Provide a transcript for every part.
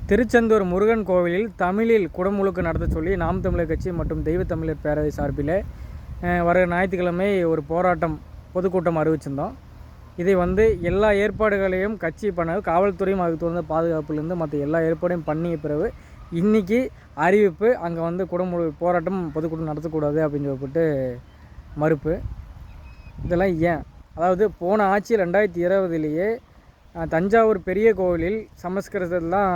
திருச்செந்தூர் முருகன் கோவிலில் தமிழில் குடமுழுக்கு நடத்த சொல்லி நாம் தமிழர் கட்சி மற்றும் தெய்வ தமிழர் பேரவை சார்பில் வர ஞாயிற்றுக்கிழமை ஒரு போராட்டம் பொதுக்கூட்டம் அறிவிச்சிருந்தோம். இதை எல்லா ஏற்பாடுகளையும் கட்சி பண்ண காவல்துறையும் அதுக்கு தகுந்த பாதுகாப்புலேருந்து மற்ற எல்லா ஏற்பாடையும் பண்ணிய பிறகு இன்றைக்கி அறிவிப்பு அங்கே குடமுழு போராட்டம் பொதுக்கூட்டம் நடத்தக்கூடாது அப்படின்னு சொல்லிட்டு மறுப்பு. இதெல்லாம் ஏன்? அதாவது போன ஆட்சி 2020 தஞ்சாவூர் பெரிய கோவிலில் சமஸ்கிருதத்திலாம்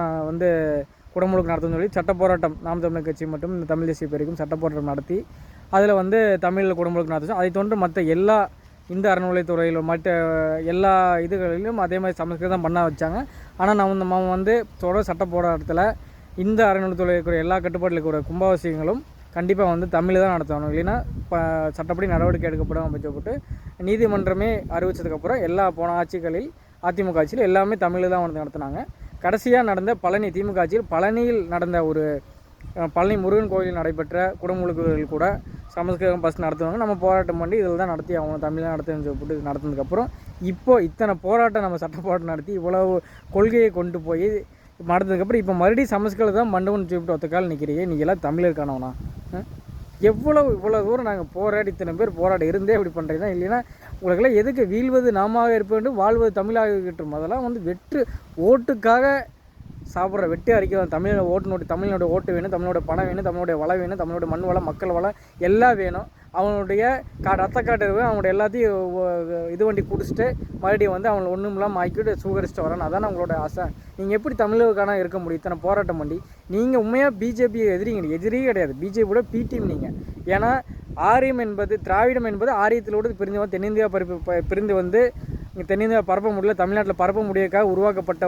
குடமுழுக்கு நடத்தணும்னு சொல்லி சட்ட போராட்டம் நாம் தமிழர் கட்சி மற்றும் இந்த தமிழ் தேசிய பேருக்கும் சட்ட போராட்டம் நடத்தி அதில் தமிழில் குடமுழுக்கு நடத்தும். அதை தோன்று மற்ற எல்லா இந்த அறநிலைத்துறையில் மற்ற எல்லா இதுகளிலும் அதே மாதிரி சமஸ்கிருதம் பண்ண வச்சாங்க. ஆனால் நம்ம தொடர் சட்ட போராட்டத்தில் இந்த அறநிலைத்துறை இருக்கிற எல்லா கட்டுப்பாட்டில் இருக்கிற கும்பாபிஷேகங்களும் கண்டிப்பாக தமிழ் தான் நடத்தணும், இல்லைன்னா சட்டப்படி நடவடிக்கை எடுக்கப்படும் அப்படின்னு சொல்லிட்டு நீதிமன்றமே அறிவித்ததுக்கப்புறம் எல்லா போன ஆட்சிகளில் அதிமுக ஆட்சியில் எல்லாமே தமிழில் தான் நடத்தினாங்க. கடைசியாக நடந்த பழனி திமுக ஆட்சியில் பழனியில் நடந்த ஒரு பழனி முருகன் கோயிலில் நடைபெற்ற குடமுழுக்குகள் கூட சமஸ்கிருதம் ஃபஸ்ட் நடத்துவாங்க. நம்ம போராட்டம் பண்ணி இதில் தான் நடத்தி அவங்க தமிழ் நடத்துன்னு சொல்லிட்டு நடத்தினதுக்கப்புறம் இப்போது இத்தனை போராட்டம் நம்ம சட்ட போராட்டம் நடத்தி இவ்வளவு கொள்கையை கொண்டு போய் நடந்ததுக்கப்புறம் இப்போ மறுபடியும் சமஸ்கிருதம் மண்டபம்னு சொல்லிட்டு ஒத்தக்கால் நிற்கிறீங்க. நீங்கள் எல்லாம் தமிழருக்கானவனா? இவ்வளோ தூரம் நாங்கள் போராடி இத்தனை பேர் போராடி இருந்தே இப்படி பண்ணுறீங்க. இல்லைன்னா உங்களுக்கெல்லாம் எதுக்கு வீழ்வது நாமாக இருப்ப வேண்டும், வாழ்வது தமிழாக இருக்கட்டும். அதெல்லாம் வெற்று ஓட்டுக்காக சாப்பிட்ற வெட்டி அறிக்கைதான். தமிழோட தமிழோட ஓட்டு வேணும், தமிழோட பணம் வேணும், தமிழோடைய வளம் வேணும், தமிழோட மண் வளம் மக்கள் வளம் எல்லாம் வேணும். அவனுடைய ரத்த காட்டு அவனோட எல்லாத்தையும் இது வண்டி குடிச்சிட்டு மறுபடியும் அவங்களை ஒன்றும் இல்லாமல் ஆக்கிட்டு சுகரிச்சுட்டு வரணும். அதான் அவங்களோட ஆசை. நீங்கள் எப்படி தமிழுக்கான இருக்க முடியும் இத்தனை போராட்டம் பண்ணி? நீங்கள் உண்மையாக பிஜேபி எதிரியே கிடையாது. பிஜேபியோட பி டீம் நீங்கள். ஏன்னா ஆரியம் என்பது திராவிடம் என்பது ஆரியத்திலோடு பிரிந்து தென்னிந்தியா பிரிந்து இங்கே தென்னிந்தியா பரப்ப முடியல, தமிழ்நாட்டில் பரப்ப முடியக்காக உருவாக்கப்பட்ட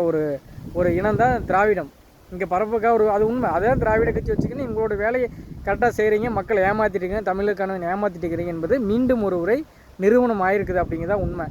ஒரு இனம் தான் திராவிடம். இங்கே பரப்புக்காக அது உண்மை. அதான் திராவிட கட்சி வச்சுக்கின்னு உங்களோட வேலையை கரெக்டாக செய்கிறீங்க, மக்களை ஏமாற்றிட்டீங்க, தமிழுக்கான ஏமாற்றிட்டு இருக்கிறீங்க என்பது மீண்டும் ஒரு உரை நிறுவனம் ஆகிருக்குது அப்படிங்கிறதான் உண்மை.